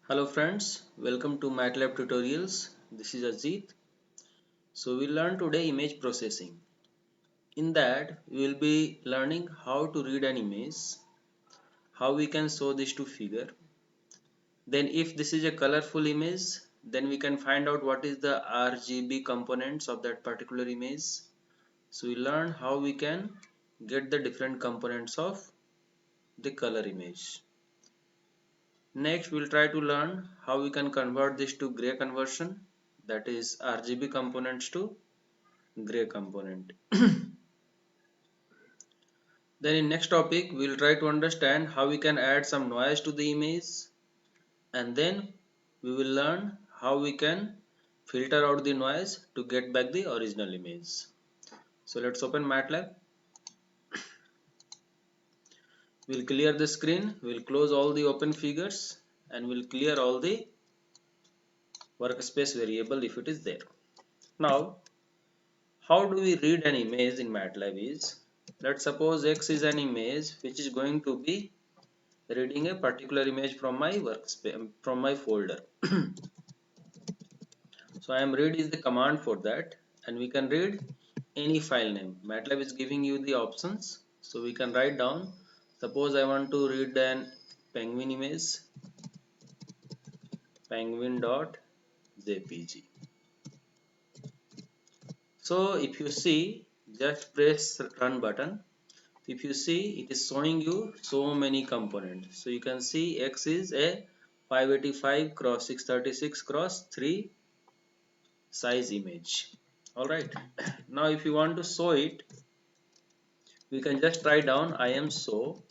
Hello friends, welcome to MATLAB tutorials. This is Ajit. So we learn today image processing. In that we will be learning how to read an image, how we can show this to figure. Then if this is a colorful image, then we can find out what is the RGB components of that particular image. So we learn how we can get the different components of the color image. Next we will try to learn how we can convert this to gray conversion, that is RGB components to gray component. Then in next topic we will try to understand how we can add some noise to the image, and then we will learn how we can filter out the noise to get back the original image. So let's open MATLAB. We'll clear the screen, we'll close all the open figures, and we'll clear all the workspace variable if it is there. Now how do we read an image in MATLAB is, let's suppose X is an image which is going to be reading a particular image from my workspace, from my folder. So I am read is the command for that, and we can read any file name. MATLAB is giving you the options, so we can write down, suppose I want to read an penguin image, penguin.jpg. So if you see, just press run button. If you see, it is showing you so many components. So you can see X is a 585 cross 636 cross 3 size image. Alright. Now if you want to show it, we can just write down I am show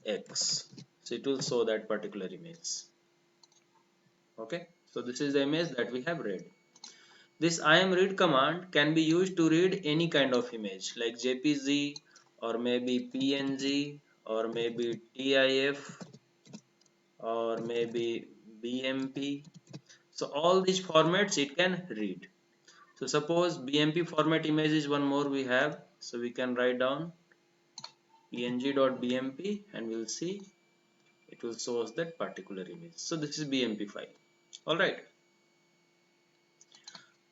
X. So it will show that particular image. Okay. So this is the image that we have read. This I am read command can be used to read any kind of image like JPG or maybe PNG or maybe TIF or maybe BMP. So all these formats it can read. So suppose BMP format image is one more we have. So we can write down png.bmp and we'll see it will show us that particular image. So this is BMP file. Alright.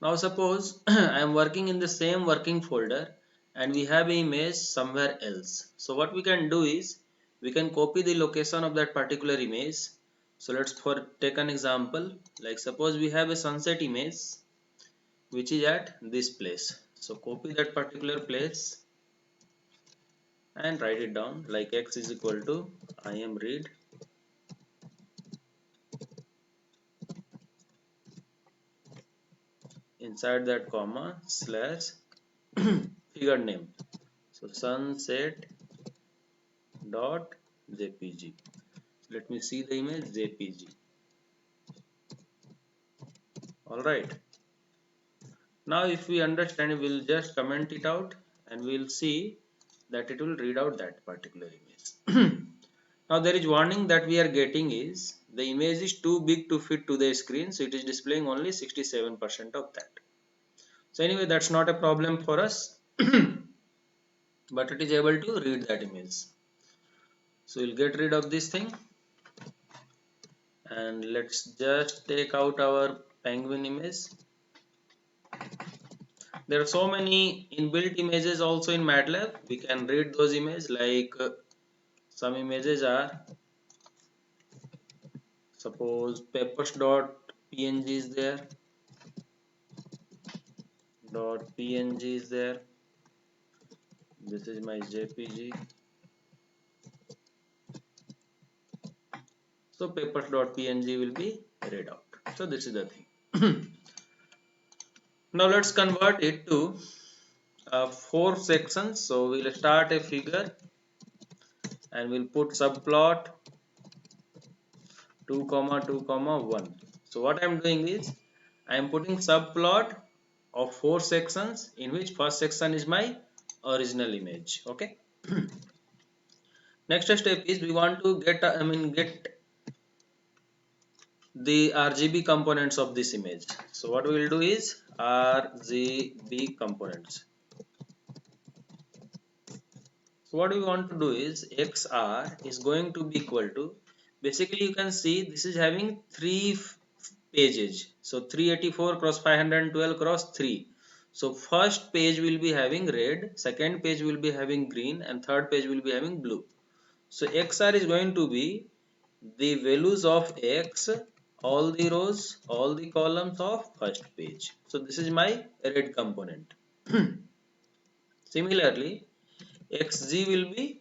Now suppose I am working in the same working folder and we have an image somewhere else. So what we can do is we can copy the location of that particular image. So let's take an example, like suppose we have a sunset image which is at this place. So copy that particular place and write it down like X is equal to I am read inside that comma slash figure name. So sunset dot jpg. Let me see the image jpg. Alright. Now if we understand, we'll just comment it out and we'll see that it will read out that particular image. Now there is warning that we are getting is the image is too big to fit to the screen, so it is displaying only 67% of that. So anyway, that's not a problem for us, but it is able to read that image. So we'll get rid of this thing and let's just take out our penguin image. There are so many inbuilt images also in MATLAB. We can read those images, like some images are, suppose peppers.png is there, .png is there, this is my jpg. So peppers.png will be read out. So this is the thing. Now let's convert it to 4 sections. So we'll start a figure and we'll put subplot 2 comma 2 comma 1. So what I'm doing is I am putting subplot of 4 sections, in which first section is my original image. Okay. Next step is we want to get the RGB components of this image. So what we will do is RGB components. So what we want to do is XR is going to be equal to basically you can see this is having three pages. So 384 cross 512 cross 3. So first page will be having red, second page will be having green, and third page will be having blue. So XR is going to be the values of X, all the rows, all the columns of first page. So this is my red component. Similarly, XG will be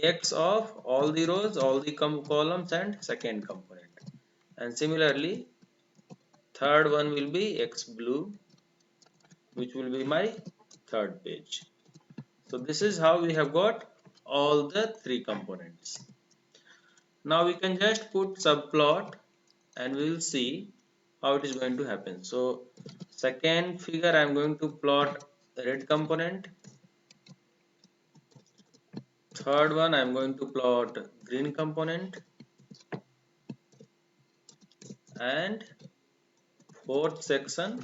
X of all the rows, all the columns and second component. And similarly, third one will be X blue, which will be my third page. So this is how we have got all the three components. Now we can just put subplot and we will see how it is going to happen. So second figure I am going to plot red component, third one I am going to plot green component, and fourth section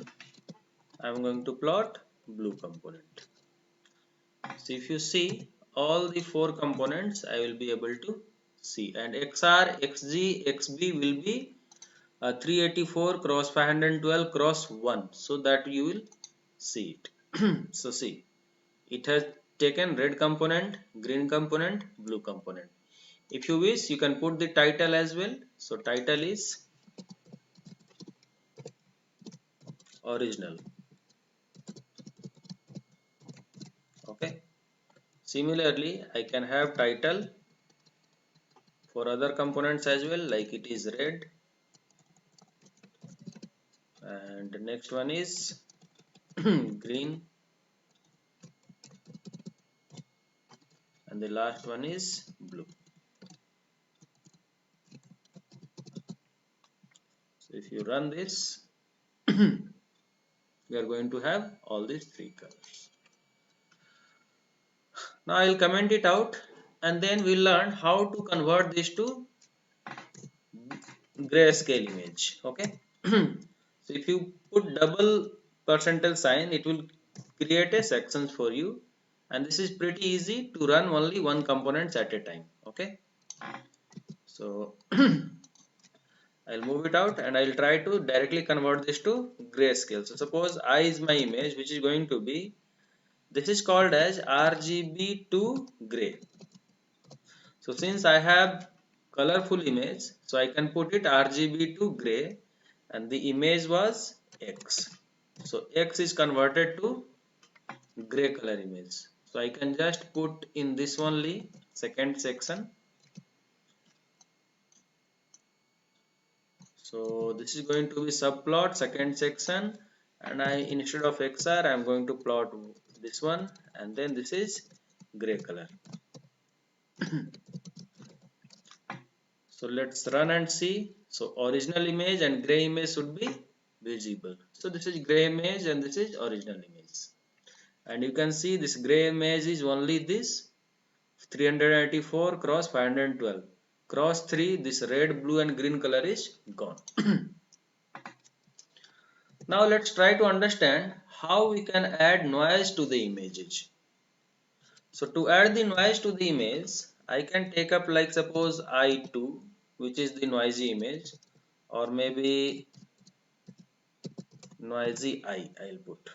I am going to plot blue component. So if you see all the four components I will be able to see, and XR, XG, XB will be 384 cross 512 cross 1, so that you will see it. So see, it has taken red component, green component, blue component. If you wish you can put the title as well. So title is original. Okay, similarly I can have title for other components as well, like it is red, and the next one is green, and the last one is blue. So if you run this, we are going to have all these three colors. Now I will comment it out, and then we'll learn how to convert this to grayscale image. Okay. So if you put double percentage sign, it will create a sections for you, and this is pretty easy to run only one components at a time. Okay. So I'll move it out and I'll try to directly convert this to grayscale. So suppose I is my image, which is going to be, this is called as RGB to gray. So since I have colorful image, so I can put it RGB to gray, and the image was X. So X is converted to gray color image. So I can just put in this only second section. So this is going to be subplot second section, and I, instead of XR I am going to plot this one, and then this is gray color. So let's run and see. So original image and gray image should be visible. So this is gray image and this is original image. And you can see this gray image is only this 384 cross 512. Cross 3, this red, blue and green color is gone. Now let's try to understand how we can add noise to the images. So to add the noise to the image, I can take up, like suppose I2, which is the noisy image, or maybe noisy I'll put.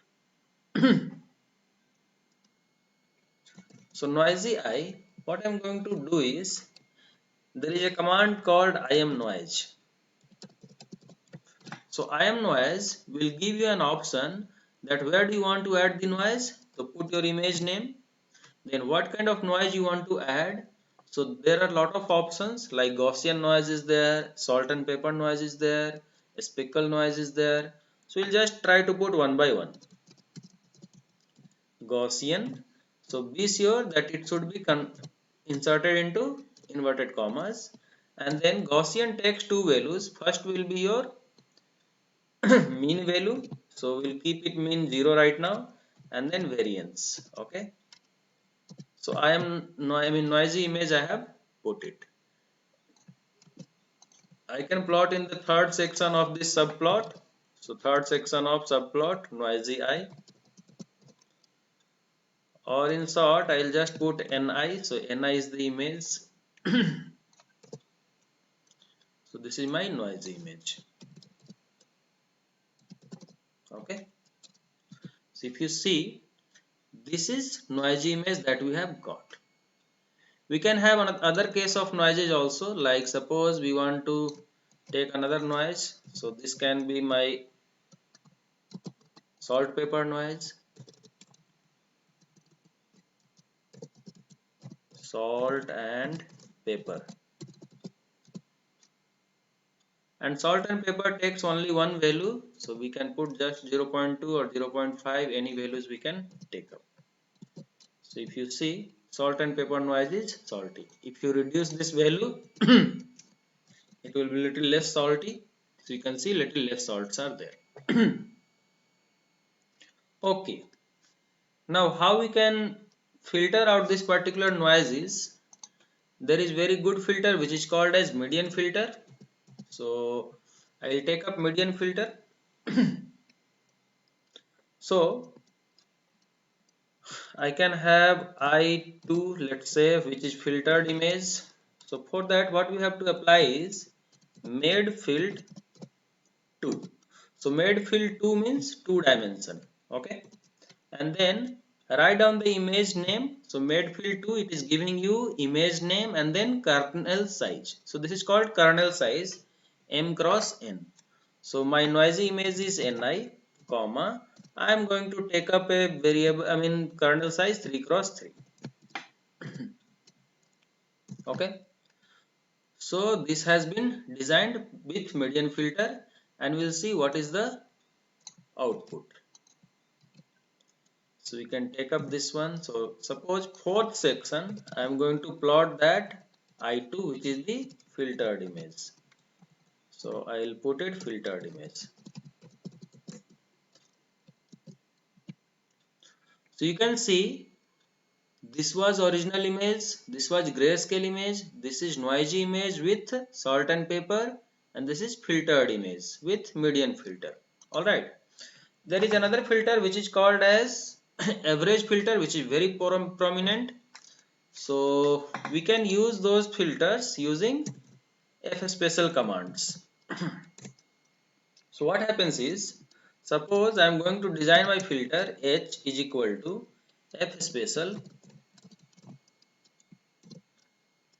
So noisy what I'm going to do is, there is a command called imnoise. So imnoise will give you an option that where do you want to add the noise. So put your image name, then what kind of noise you want to add. So there are a lot of options, like Gaussian noise is there, salt and pepper noise is there, speckle noise is there. So we'll just try to put one by one. Gaussian. So be sure that it should be inserted into inverted commas, and then Gaussian takes two values. First will be your mean value, so we'll keep it mean 0 right now, and then variance. Okay, so I am noisy image I have put it. I can plot in the third section of this subplot. So third section of subplot noisy or in short I'll just put ni. So ni is the image So this is my noisy image. Okay. So if you see, this is noisy image that we have got. We can have another case of noises also, like suppose we want to take another noise. So this can be my salt pepper noise. Salt and pepper. And salt and pepper takes only one value, so we can put just 0.2 or 0.5, any values we can take up. So if you see, salt and pepper noise is salty. If you reduce this value, it will be little less salty. So you can see little less salts are there. Okay, now how we can filter out this particular noises? There is very good filter which is called as median filter. So I will take up median filter. So I can have I2, let's say, which is filtered image. So for that, what we have to apply is made field 2. So made field 2 means 2 dimension. Okay. And then write down the image name. So made field 2, it is giving you image name and then kernel size. So this is called kernel size m cross n. So my noisy image is ni, comma, I am going to take up a variable, kernel size 3 cross 3. Okay. So this has been designed with median filter, and we'll see what is the output. So we can take up this one. So suppose fourth section, I am going to plot that I2, which is the filtered image. So I will put it filtered image. So you can see this was original image, this was grayscale image, this is noisy image with salt and pepper, and this is filtered image with median filter. Alright. There is another filter which is called as average filter, which is very prominent. So we can use those filters using fspecial commands. So what happens is, suppose I am going to design my filter h is equal to fspecial,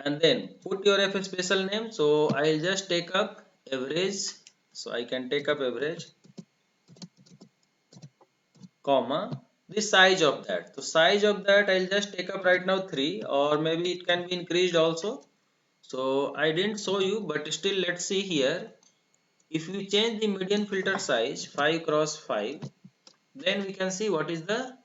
and then put your fspecial name. So I'll just take up average. So I can take up average, comma, the size of that. So size of that I'll just take up right now 3, or maybe it can be increased also. So I didn't show you, but still let's see here. If we change the median filter size 5 cross 5, then we can see what is the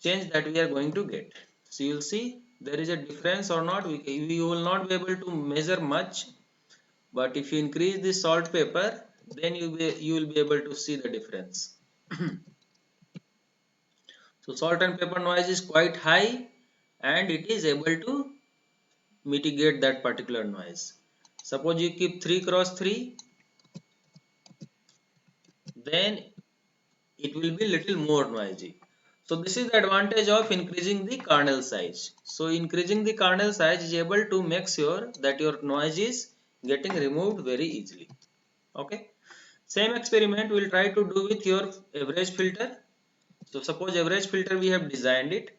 change that we are going to get. So you'll see there is a difference or not. We will not be able to measure much, but if you increase the salt pepper, then you will be able to see the difference. So salt and pepper noise is quite high, and it is able to mitigate that particular noise. Suppose you keep 3 cross 3, then it will be little more noisy. So this is the advantage of increasing the kernel size. So increasing the kernel size is able to make sure that your noise is getting removed very easily. Okay. Same experiment we will try to do with your average filter. So suppose average filter we have designed it.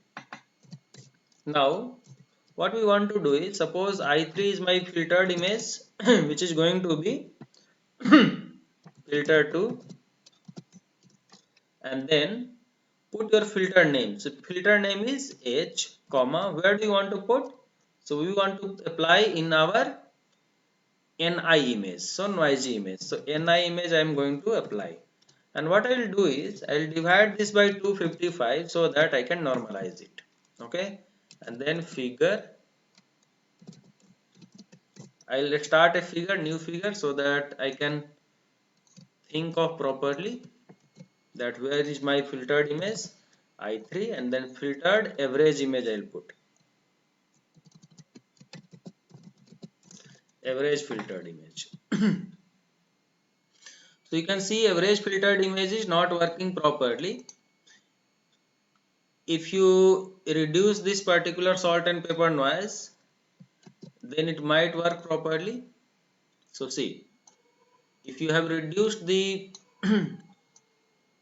Now what we want to do is, suppose I3 is my filtered image which is going to be filter 2, and then put your filter name. So filter name is h, comma, where do you want to put? So we want to apply in our ni image, so noisy image. So ni image I am going to apply, and what I will do is I will divide this by 255 so that I can normalize it. Okay, and then figure, I will start a figure, new figure, so that I can think of properly that where is my filtered image I3, and then filtered average image I will put average filtered image. So you can see average filtered image is not working properly. If you reduce this particular salt and pepper noise, then it might work properly. So see, if you have reduced the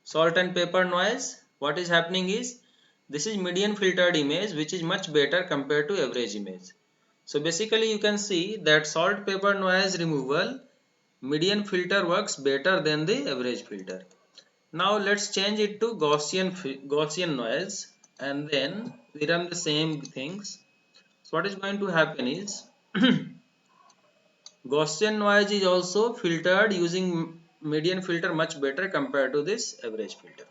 salt and pepper noise, what is happening is this is median filtered image, which is much better compared to average image. So basically you can see that salt pepper noise removal median filter works better than the average filter. Now let's change it to Gaussian noise, and then we run the same things. So what is going to happen is Gaussian noise is also filtered using median filter much better compared to this average filter.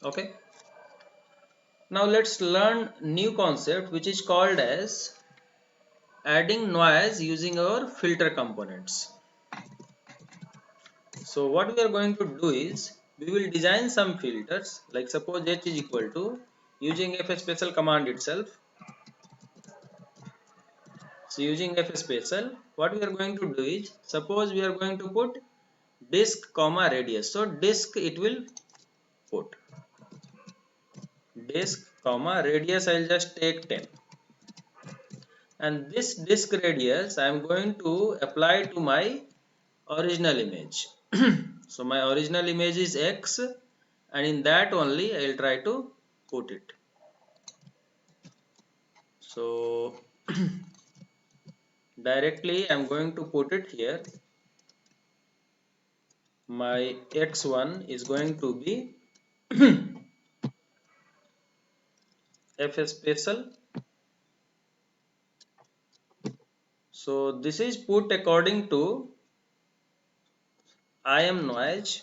Okay. Now let's learn new concept which is called as adding noise using our filter components. So what we are going to do is we will design some filters, like suppose h is equal to, using fspecial command itself. So using fspecial, what we are going to do is, suppose we are going to put disk comma radius. So disk it will put disk comma radius, I'll just take 10, and this disk radius I am going to apply to my original image. So my original image is x, and in that only I will try to put it. So directly I am going to put it here. My x1 is going to be fspecial. So this is put according to IM noise.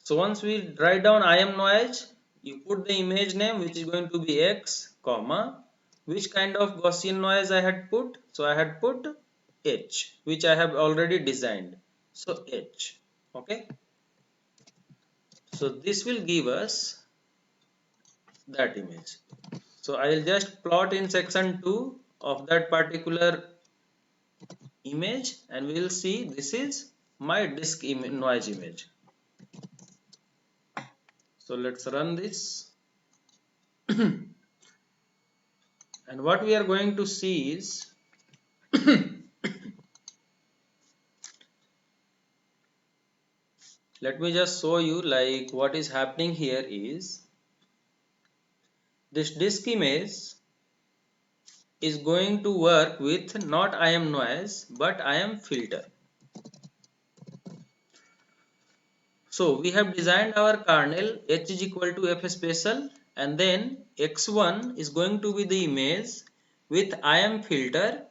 So once we write down IM noise, you put the image name, which is going to be x, comma, which kind of Gaussian noise I had put. So I had put H, which I have already designed. So H. Okay. So this will give us that image. So I will just plot in section 2 of that particular image, and we will see this is my disk noise image. So let's run this. And what we are going to see is let me just show you, like, what is happening here is this disk image is going to work with not IM noise but IM filter. So we have designed our kernel h is equal to fspecial, and then x1 is going to be the image with IM filter,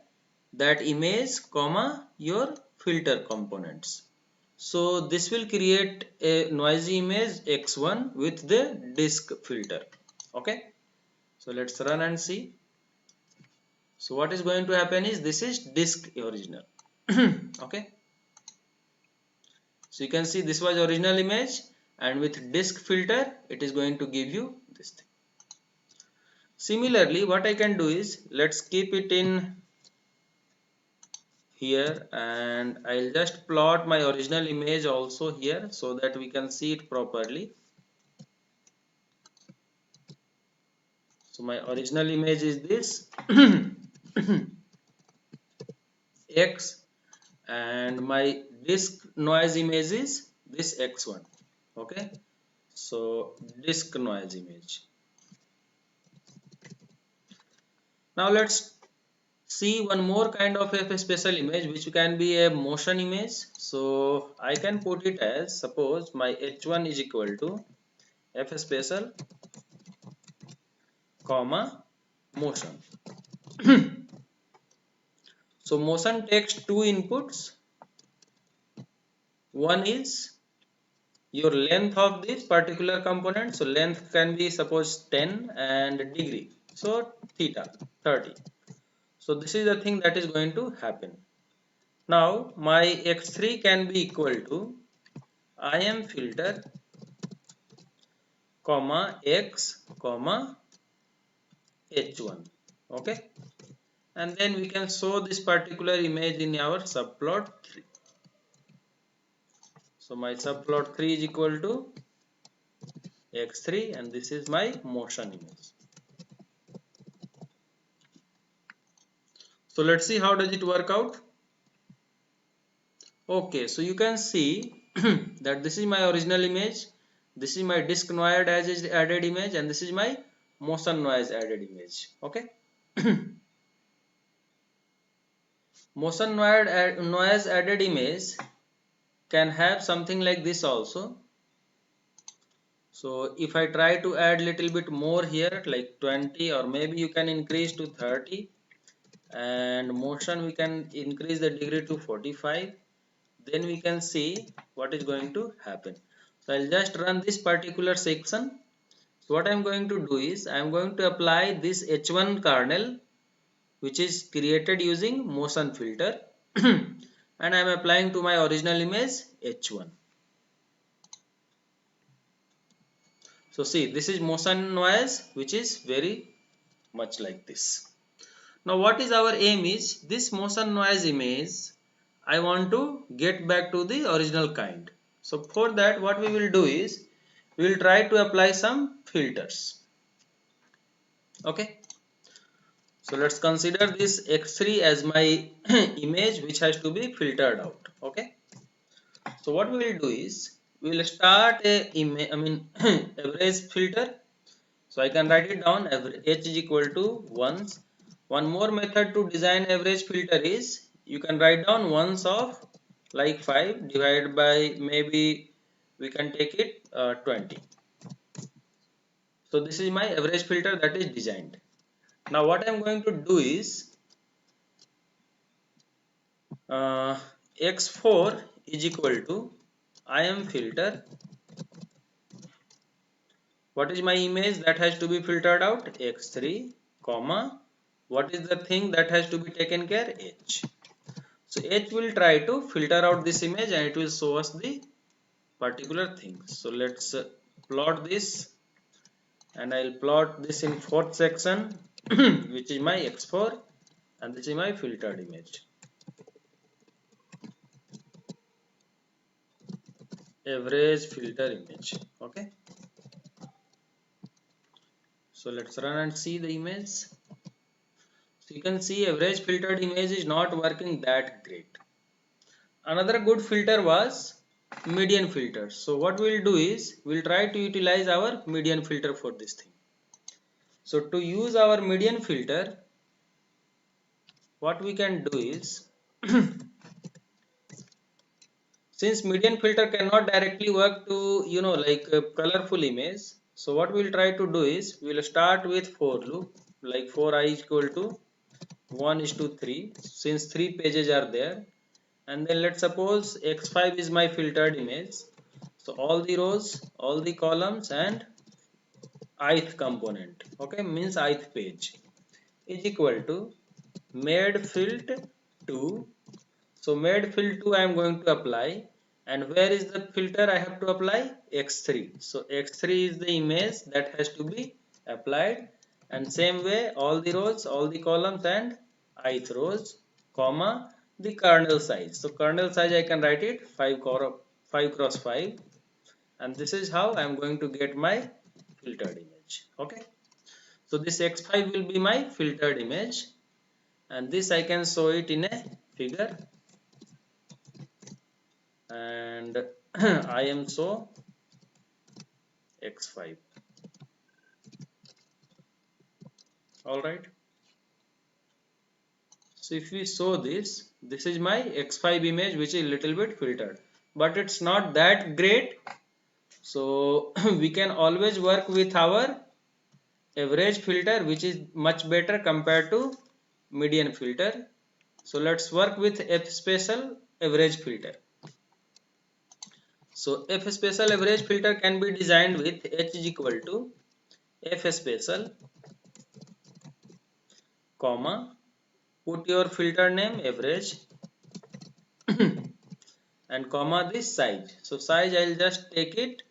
that image comma your filter components. So this will create a noisy image x1 with the disk filter. Okay, so let's run and see. So what is going to happen is this is disk original. Okay, so you can see this was original image, and with disk filter it is going to give you this thing. Similarly, what I can do is, let's keep it in here, and I'll just plot my original image also here so that we can see it properly. So my original image is this x, and my disk noise image is this x1. Okay, so disk noise image. Now let's see one more kind of a special image, which can be a motion image. So I can put it as, suppose my h1 is equal to fspecial comma motion. So motion takes two inputs. One is your length of this particular component. So length can be suppose 10, and degree, so theta 30. So this is the thing that is going to happen. Now my x3 can be equal to IM filter comma x comma h1. Okay, and then we can show this particular image in our subplot 3. So my subplot 3 is equal to x3, and this is my motion image. So let's see how does it work out. Okay, so you can see that this is my original image, this is my disk noise added image, and this is my motion noise added image. Okay. Motion noise added image can have something like this also. So if I try to add little bit more here, like 20, or maybe you can increase to 30, and motion we can increase the degree to 45, then we can see what is going to happen. So I'll just run this particular section. So what I'm going to do is I'm going to apply this H1 kernel, which is created using motion filter, and I'm applying to my original image H1. So see, this is motion noise, which is very much like this. Now what is our aim is, this motion noise image I want to get back to the original kind. So for that what we will do is, we will try to apply some filters. Okay. So let's consider this X3 as my image which has to be filtered out. Okay. So what we will do is, we will start a average filter. So I can write it down, H is equal to 1. One more method to design average filter is, you can write down ones of like 5 divided by, maybe we can take it 20. So this is my average filter that is designed. Now what I am going to do is, x4 is equal to IM filter. What is my image that has to be filtered out? X3, comma, what is the thing that has to be taken care? H. So H will try to filter out this image and it will show us the particular thing. So let's plot this, and I'll plot this in fourth section which is my X4, and this is my filtered image, average filter image. Okay. So let's run and see the image. So you can see average filtered image is not working that great. Another good filter was median filter. So what we'll do is, we'll try to utilize our median filter for this thing. So to use our median filter, what we can do is, since median filter cannot directly work to, like a colorful image, so what we'll try to do is, we'll start with for loop, like for I is equal to 1 is to 3, since 3 pages are there, and then let's suppose x5 is my filtered image. So all the rows, all the columns, and ith component, okay, means ith page, is equal to made filt 2. So made fill 2 I am going to apply, and where is the filter I have to apply? X3. So X3 is the image that has to be applied, and same way all the rows, all the columns, and ith rows, comma, the kernel size. So kernel size I can write it 5 cross 5, and this is how I am going to get my filtered image. Okay. So this X5 will be my filtered image, and this I can show it in a figure, and I am so x5. All right. So if we show this, this is my x5 image which is little bit filtered, but it's not that great. So we can always work with our average filter, which is much better compared to median filter. So let's work with F special average filter. So F special average filter can be designed with H is equal to F special, comma, put your filter name average, and comma this size. So size I'll just take it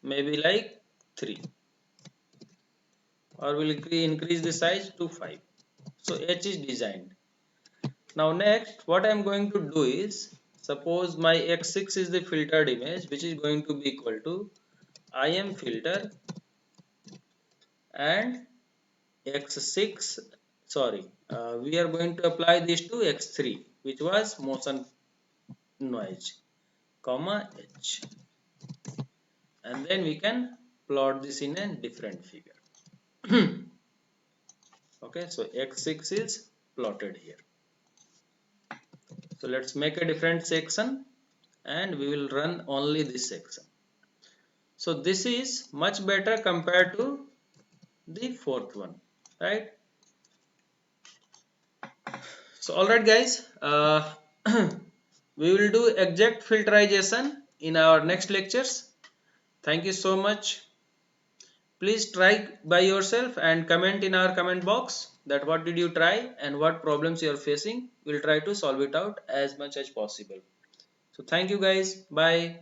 maybe like 3, or will increase the size to 5. So H is designed. Now next what I'm going to do is, suppose my x6 is the filtered image, which is going to be equal to IM filter and x6 sorry, we are going to apply this to x3, which was motion noise, comma h, and then we can plot this in a different figure. Okay, so x6 is plotted here. So let's make a different section and we will run only this section. So this is much better compared to the fourth one, right? So alright guys, we will do exact filterization in our next lectures. Thank you so much. Please try by yourself and comment in our comment box that what did you try and what problems you are facing. We'll try to solve it out as much as possible. So thank you guys. Bye.